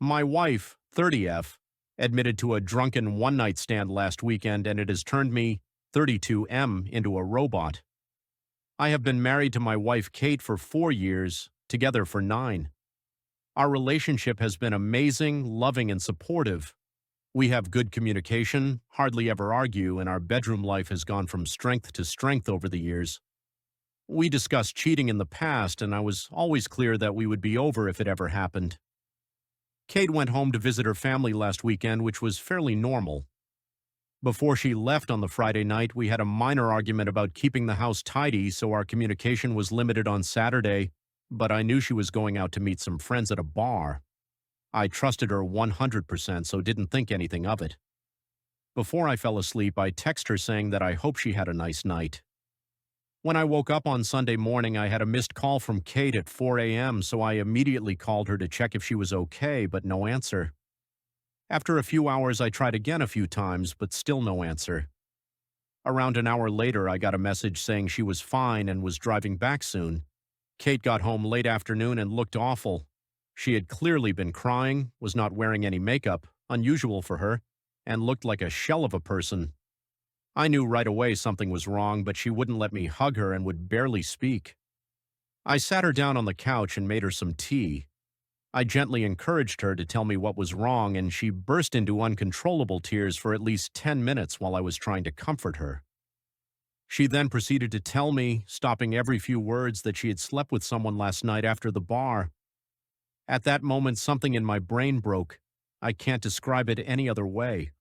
My wife, 30F, admitted to a drunken one-night stand last weekend, and it has turned me, 32M, into a robot. I have been married to my wife Kate for 4 years, together for 9. Our relationship has been amazing, loving, and supportive. We have good communication, hardly ever argue, and our bedroom life has gone from strength to strength over the years. We discussed cheating in the past, and I was always clear that we would be over if it ever happened. Kate went home to visit her family last weekend, which was fairly normal. Before she left on the Friday night, we had a minor argument about keeping the house tidy, so our communication was limited on Saturday, but I knew she was going out to meet some friends at a bar. I trusted her 100%, so didn't think anything of it. Before I fell asleep, I texted her saying that I hope she had a nice night. When I woke up on Sunday morning, I had a missed call from Kate at 4 a.m., so I immediately called her to check if she was okay, but no answer. After a few hours, I tried again a few times, but still no answer. Around an hour later, I got a message saying she was fine and was driving back soon. Kate got home late afternoon and looked awful. She had clearly been crying, was not wearing any makeup, unusual for her, and looked like a shell of a person. I knew right away something was wrong, but she wouldn't let me hug her and would barely speak. I sat her down on the couch and made her some tea. I gently encouraged her to tell me what was wrong, and she burst into uncontrollable tears for at least 10 minutes while I was trying to comfort her. She then proceeded to tell me, stopping every few words, that she had slept with someone last night after the bar. At that moment, something in my brain broke. I can't describe it any other way.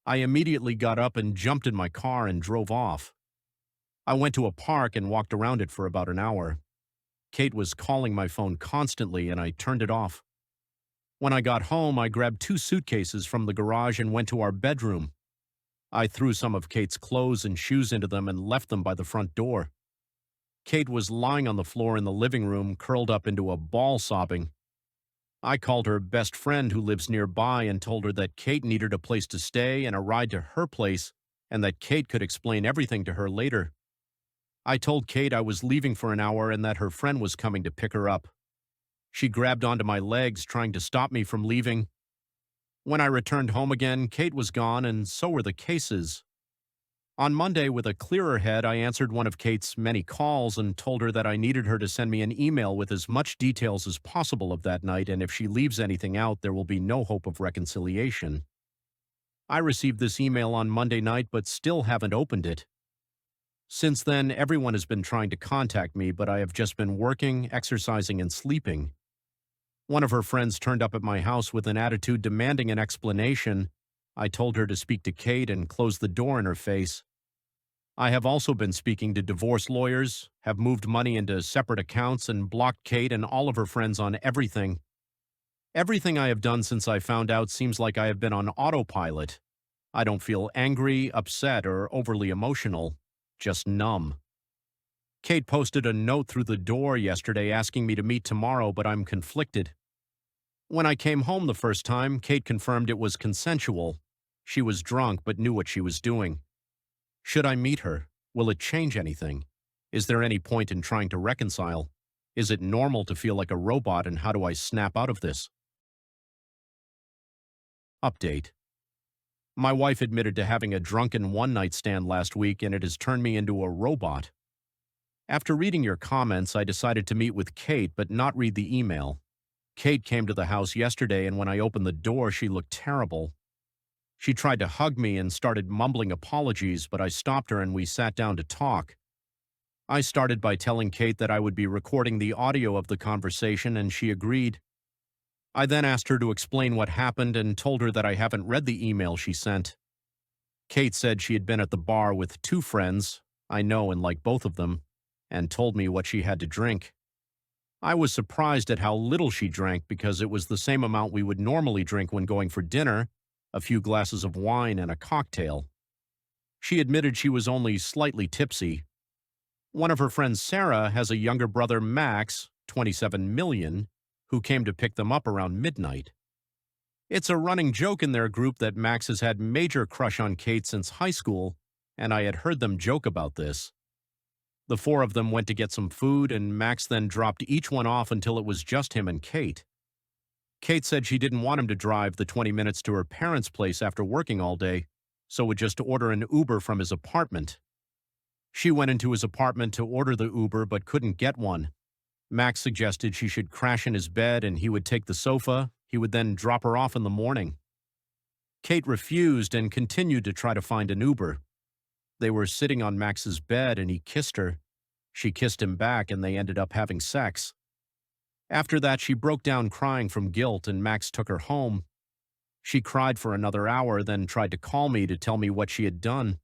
I immediately got up and jumped in my car and drove off. I went to a park and walked around it for about an hour. Kate was calling my phone constantly, and I turned it off. When I got home, I grabbed 2 suitcases from the garage and went to our bedroom. I threw some of Kate's clothes and shoes into them and left them by the front door. Kate was lying on the floor in the living room, curled up into a ball, sobbing. I called her best friend who lives nearby and told her that Kate needed a place to stay and a ride to her place, and that Kate could explain everything to her later. I told Kate I was leaving for an hour and that her friend was coming to pick her up. She grabbed onto my legs, trying to stop me from leaving. When I returned home again, Kate was gone, and so were the cases. On Monday, with a clearer head, I answered one of Kate's many calls and told her that I needed her to send me an email with as much details as possible of that night, and if she leaves anything out, there will be no hope of reconciliation. I received this email on Monday night, but still haven't opened it. Since then, everyone has been trying to contact me, but I have just been working, exercising, and sleeping. One of her friends turned up at my house with an attitude demanding an explanation. I told her to speak to Kate and close the door in her face. I have also been speaking to divorce lawyers, have moved money into separate accounts, and blocked Kate and all of her friends on everything. Everything I have done since I found out seems like I have been on autopilot. I don't feel angry, upset, or overly emotional, just numb. Kate posted a note through the door yesterday asking me to meet tomorrow, but I'm conflicted. When I came home the first time, Kate confirmed it was consensual. She was drunk but knew what she was doing. Should I meet her? Will it change anything? Is there any point in trying to reconcile? Is it normal to feel like a robot, and how do I snap out of this? Update. My wife admitted to having a drunken one-night stand last week, and it has turned me into a robot. After reading your comments, I decided to meet with Kate but not read the email. Kate came to the house yesterday, and when I opened the door, she looked terrible. She tried to hug me and started mumbling apologies, but I stopped her and we sat down to talk. I started by telling Kate that I would be recording the audio of the conversation, and she agreed. I then asked her to explain what happened and told her that I haven't read the email she sent. Kate said she had been at the bar with 2 friends, I know and like both of them, and told me what she had to drink. I was surprised at how little she drank, because it was the same amount we would normally drink when going for dinner, a few glasses of wine and a cocktail. She admitted she was only slightly tipsy. One of her friends, Sarah, has a younger brother, Max, 27 million, who came to pick them up around midnight. It's a running joke in their group that Max has had major crush on Kate since high school, and I had heard them joke about this. The 4 of them went to get some food, and Max then dropped each one off until it was just him and Kate. Kate said she didn't want him to drive the 20 minutes to her parents' place after working all day, so would just order an Uber from his apartment. She went into his apartment to order the Uber but couldn't get one. Max suggested she should crash in his bed and he would take the sofa. He would then drop her off in the morning. Kate refused and continued to try to find an Uber. They were sitting on Max's bed and he kissed her. She kissed him back and they ended up having sex. After that, she broke down crying from guilt and Max took her home. She cried for another hour, then tried to call me to tell me what she had done.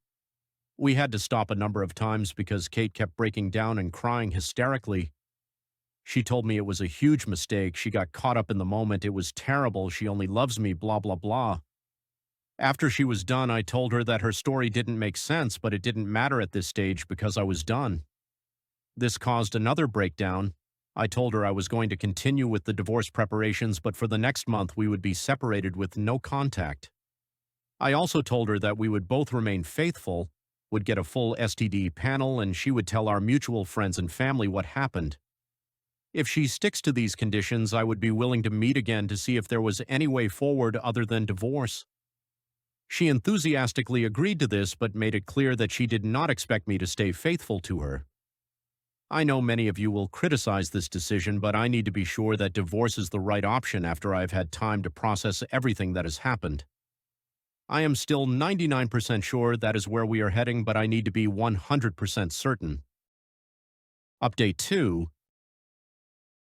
We had to stop a number of times because Kate kept breaking down and crying hysterically. She told me it was a huge mistake. She got caught up in the moment. It was terrible. She only loves me, blah, blah, blah. After she was done, I told her that her story didn't make sense, but it didn't matter at this stage because I was done. This caused another breakdown. I told her I was going to continue with the divorce preparations, but for the next month we would be separated with no contact. I also told her that we would both remain faithful, would get a full STD panel, and she would tell our mutual friends and family what happened. If she sticks to these conditions, I would be willing to meet again to see if there was any way forward other than divorce. She enthusiastically agreed to this, but made it clear that she did not expect me to stay faithful to her. I know many of you will criticize this decision, but I need to be sure that divorce is the right option after I've had time to process everything that has happened. I am still 99% sure that is where we are heading, but I need to be 100% certain. Update 2.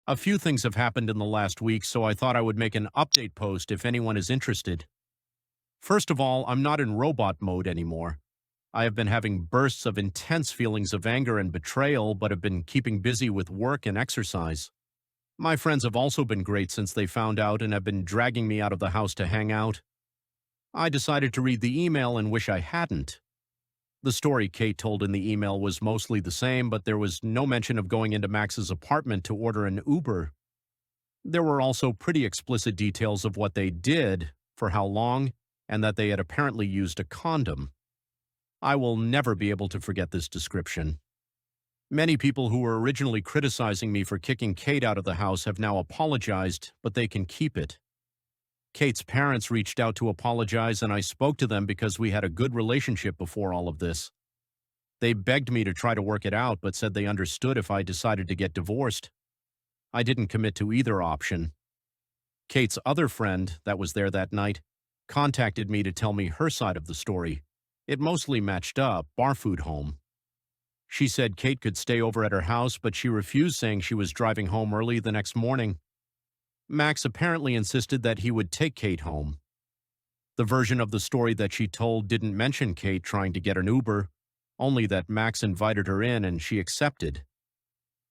A few things have happened in the last week, so I thought I would make an update post if anyone is interested. First of all, I'm not in robot mode anymore. I have been having bursts of intense feelings of anger and betrayal, but have been keeping busy with work and exercise. My friends have also been great since they found out and have been dragging me out of the house to hang out. I decided to read the email and wish I hadn't. The story Kate told in the email was mostly the same, but there was no mention of going into Max's apartment to order an Uber. There were also pretty explicit details of what they did, for how long, and that they had apparently used a condom. I will never be able to forget this description. Many people who were originally criticizing me for kicking Kate out of the house have now apologized, but they can keep it. Kate's parents reached out to apologize, and I spoke to them because we had a good relationship before all of this. They begged me to try to work it out, but said they understood if I decided to get divorced. I didn't commit to either option. Kate's other friend that was there that night contacted me to tell me her side of the story. It mostly matched up, bar food home. She said Kate could stay over at her house, but she refused, saying she was driving home early the next morning. Max apparently insisted that he would take Kate home. The version of the story that she told didn't mention Kate trying to get an Uber, only that Max invited her in and she accepted.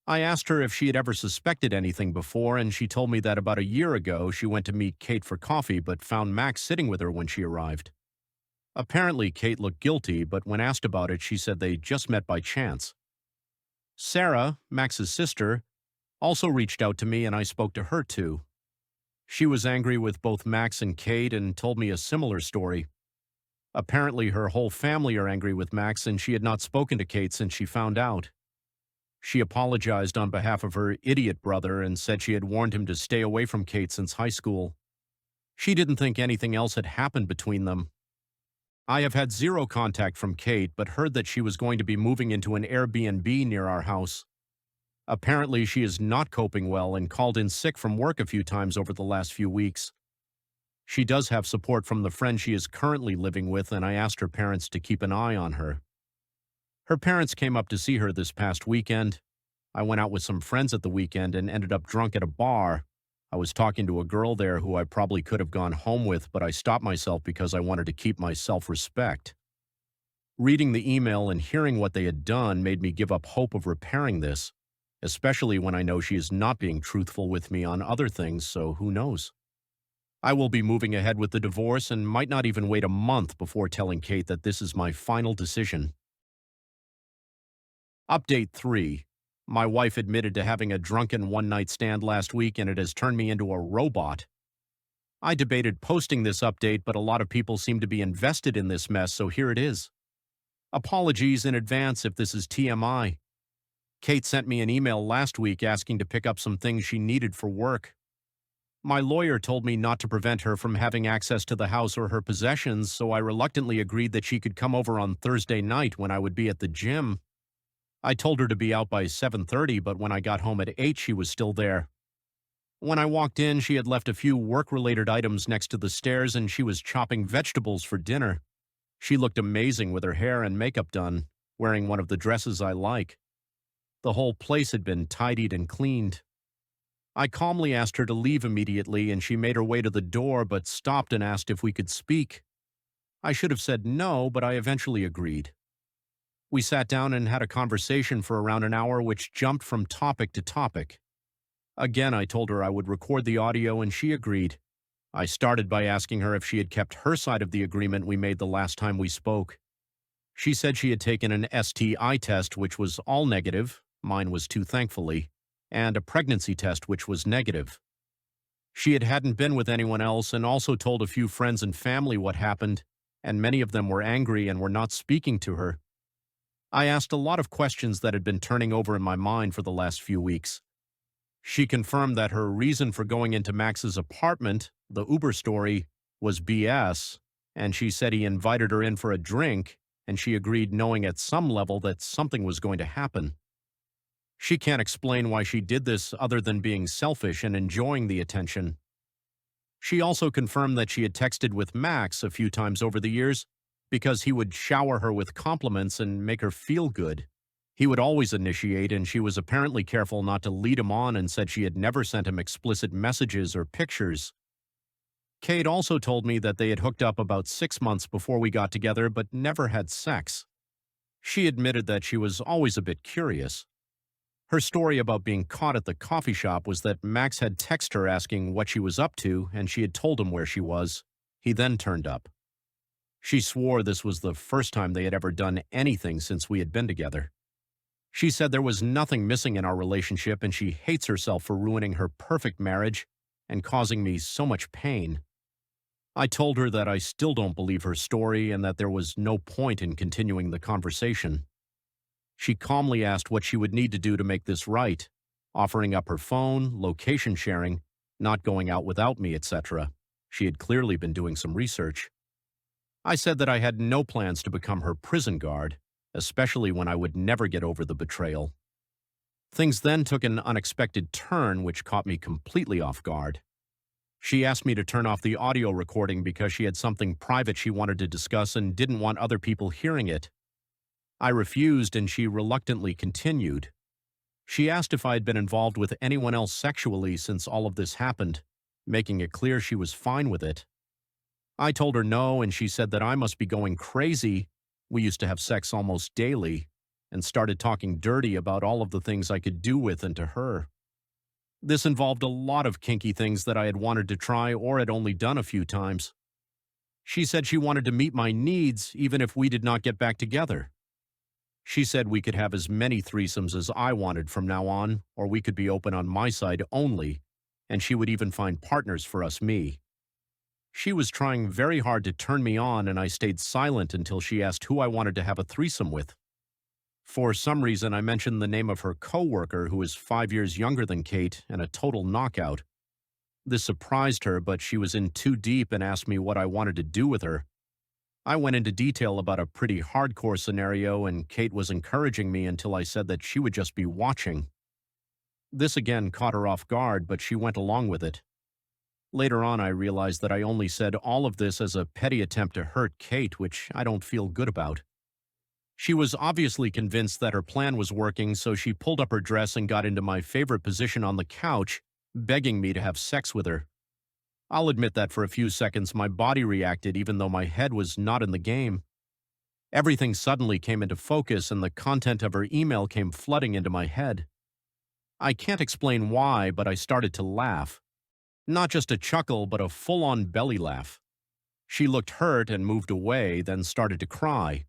I asked her if she had ever suspected anything before, and she told me that about a year ago she went to meet Kate for coffee but found Max sitting with her when she arrived. Apparently, Kate looked guilty, but when asked about it, she said they just met by chance. Sarah, Max's sister, also reached out to me and I spoke to her too. She was angry with both Max and Kate and told me a similar story. Apparently, her whole family are angry with Max and she had not spoken to Kate since she found out. She apologized on behalf of her idiot brother and said she had warned him to stay away from Kate since high school. She didn't think anything else had happened between them. I have had zero contact from Kate, but heard that she was going to be moving into an Airbnb near our house. Apparently, she is not coping well and called in sick from work a few times over the last few weeks. She does have support from the friend she is currently living with, and I asked her parents to keep an eye on her. Her parents came up to see her this past weekend. I went out with some friends at the weekend and ended up drunk at a bar. I was talking to a girl there who I probably could have gone home with, but I stopped myself because I wanted to keep my self-respect. Reading the email and hearing what they had done made me give up hope of repairing this, especially when I know she is not being truthful with me on other things, so who knows? I will be moving ahead with the divorce and might not even wait a month before telling Kate that this is my final decision. Update 3. My wife admitted to having a drunken one-night stand last week, and it has turned me into a robot. I debated posting this update, but a lot of people seem to be invested in this mess, so here it is. Apologies in advance if this is TMI. Kate sent me an email last week asking to pick up some things she needed for work. My lawyer told me not to prevent her from having access to the house or her possessions, so I reluctantly agreed that she could come over on Thursday night when I would be at the gym. I told her to be out by 7:30, but when I got home at 8, she was still there. When I walked in, she had left a few work-related items next to the stairs and she was chopping vegetables for dinner. She looked amazing with her hair and makeup done, wearing one of the dresses I like. The whole place had been tidied and cleaned. I calmly asked her to leave immediately and she made her way to the door but stopped and asked if we could speak. I should have said no, but I eventually agreed. We sat down and had a conversation for around an hour which jumped from topic to topic. Again, I told her I would record the audio and she agreed. I started by asking her if she had kept her side of the agreement we made the last time we spoke. She said she had taken an STI test which was all negative, mine was too thankfully, and a pregnancy test which was negative. She hadn't been with anyone else and also told a few friends and family what happened, and many of them were angry and were not speaking to her. I asked a lot of questions that had been turning over in my mind for the last few weeks. She confirmed that her reason for going into Max's apartment, the Uber story, was BS, and she said he invited her in for a drink, and she agreed knowing at some level that something was going to happen. She can't explain why she did this other than being selfish and enjoying the attention. She also confirmed that she had texted with Max a few times over the years because he would shower her with compliments and make her feel good. He would always initiate, and she was apparently careful not to lead him on and said she had never sent him explicit messages or pictures. Kate also told me that they had hooked up about 6 months before we got together but never had sex. She admitted that she was always a bit curious. Her story about being caught at the coffee shop was that Max had texted her asking what she was up to, and she had told him where she was. He then turned up. She swore this was the first time they had ever done anything since we had been together. She said there was nothing missing in our relationship and she hates herself for ruining her perfect marriage and causing me so much pain. I told her that I still don't believe her story and that there was no point in continuing the conversation. She calmly asked what she would need to do to make this right, offering up her phone, location sharing, not going out without me, etc. She had clearly been doing some research. I said that I had no plans to become her prison guard, especially when I would never get over the betrayal. Things then took an unexpected turn which caught me completely off guard. She asked me to turn off the audio recording because she had something private she wanted to discuss and didn't want other people hearing it. I refused and she reluctantly continued. She asked if I had been involved with anyone else sexually since all of this happened, making it clear she was fine with it. I told her no and she said that I must be going crazy. We used to have sex almost daily, and started talking dirty about all of the things I could do with and to her. This involved a lot of kinky things that I had wanted to try or had only done a few times. She said she wanted to meet my needs even if we did not get back together. She said we could have as many threesomes as I wanted from now on, or we could be open on my side only, and she would even find partners for us, me. She was trying very hard to turn me on and I stayed silent until she asked who I wanted to have a threesome with. For some reason, I mentioned the name of her coworker who is 5 years younger than Kate and a total knockout. This surprised her, but she was in too deep and asked me what I wanted to do with her. I went into detail about a pretty hardcore scenario and Kate was encouraging me until I said that she would just be watching. This again caught her off guard, but she went along with it. Later on, I realized that I only said all of this as a petty attempt to hurt Kate, which I don't feel good about. She was obviously convinced that her plan was working, so she pulled up her dress and got into my favorite position on the couch, begging me to have sex with her. I'll admit that for a few seconds my body reacted even though my head was not in the game. Everything suddenly came into focus and the content of her email came flooding into my head. I can't explain why, but I started to laugh. Not just a chuckle, but a full-on belly laugh. She looked hurt and moved away, then started to cry.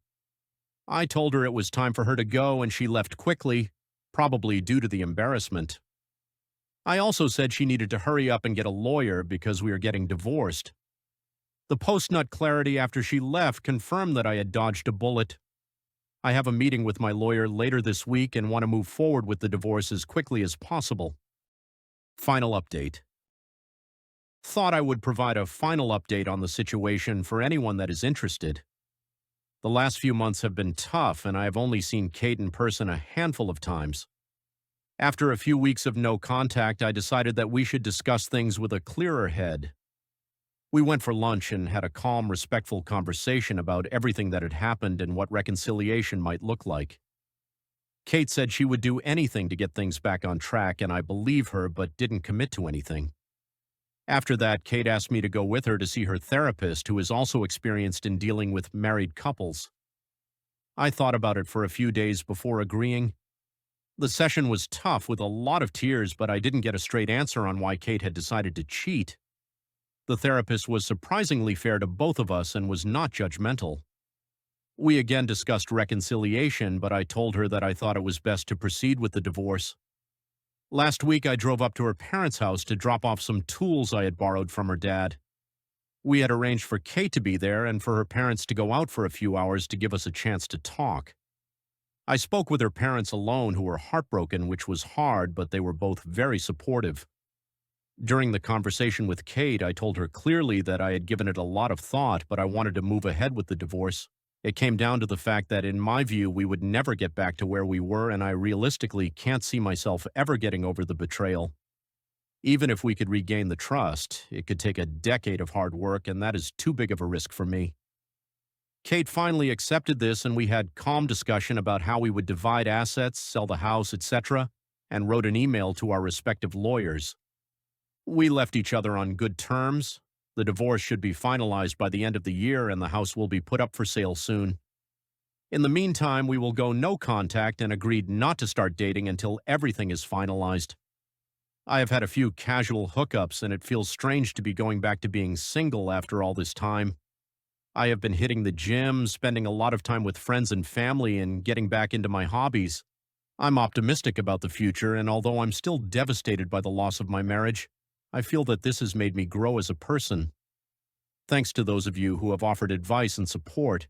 I told her it was time for her to go and she left quickly, probably due to the embarrassment. I also said she needed to hurry up and get a lawyer because we are getting divorced. The post-nut clarity after she left confirmed that I had dodged a bullet. I have a meeting with my lawyer later this week and want to move forward with the divorce as quickly as possible. Final update. Thought I would provide a final update on the situation for anyone that is interested. The last few months have been tough, and I have only seen Kate in person a handful of times. After a few weeks of no contact, I decided that we should discuss things with a clearer head. We went for lunch and had a calm, respectful conversation about everything that had happened and what reconciliation might look like. Kate said she would do anything to get things back on track, and I believe her but didn't commit to anything. After that, Kate asked me to go with her to see her therapist, who is also experienced in dealing with married couples. I thought about it for a few days before agreeing. The session was tough with a lot of tears, but I didn't get a straight answer on why Kate had decided to cheat. The therapist was surprisingly fair to both of us and was not judgmental. We again discussed reconciliation, but I told her that I thought it was best to proceed with the divorce. Last week, I drove up to her parents' house to drop off some tools I had borrowed from her dad. We had arranged for Kate to be there and for her parents to go out for a few hours to give us a chance to talk. I spoke with her parents alone, who were heartbroken, which was hard, but they were both very supportive. During the conversation with Kate, I told her clearly that I had given it a lot of thought, but I wanted to move ahead with the divorce. It came down to the fact that, in my view, we would never get back to where we were, and I realistically can't see myself ever getting over the betrayal. Even if we could regain the trust, it could take a decade of hard work, and that is too big of a risk for me. Kate finally accepted this, and we had calm discussion about how we would divide assets, sell the house, etc., and wrote an email to our respective lawyers. We left each other on good terms. The divorce should be finalized by the end of the year, and the house will be put up for sale soon. In the meantime, we will go no contact and agreed not to start dating until everything is finalized. I have had a few casual hookups, and it feels strange to be going back to being single after all this time. I have been hitting the gym, spending a lot of time with friends and family, and getting back into my hobbies. I'm optimistic about the future, and although I'm still devastated by the loss of my marriage, I feel that this has made me grow as a person. Thanks to those of you who have offered advice and support.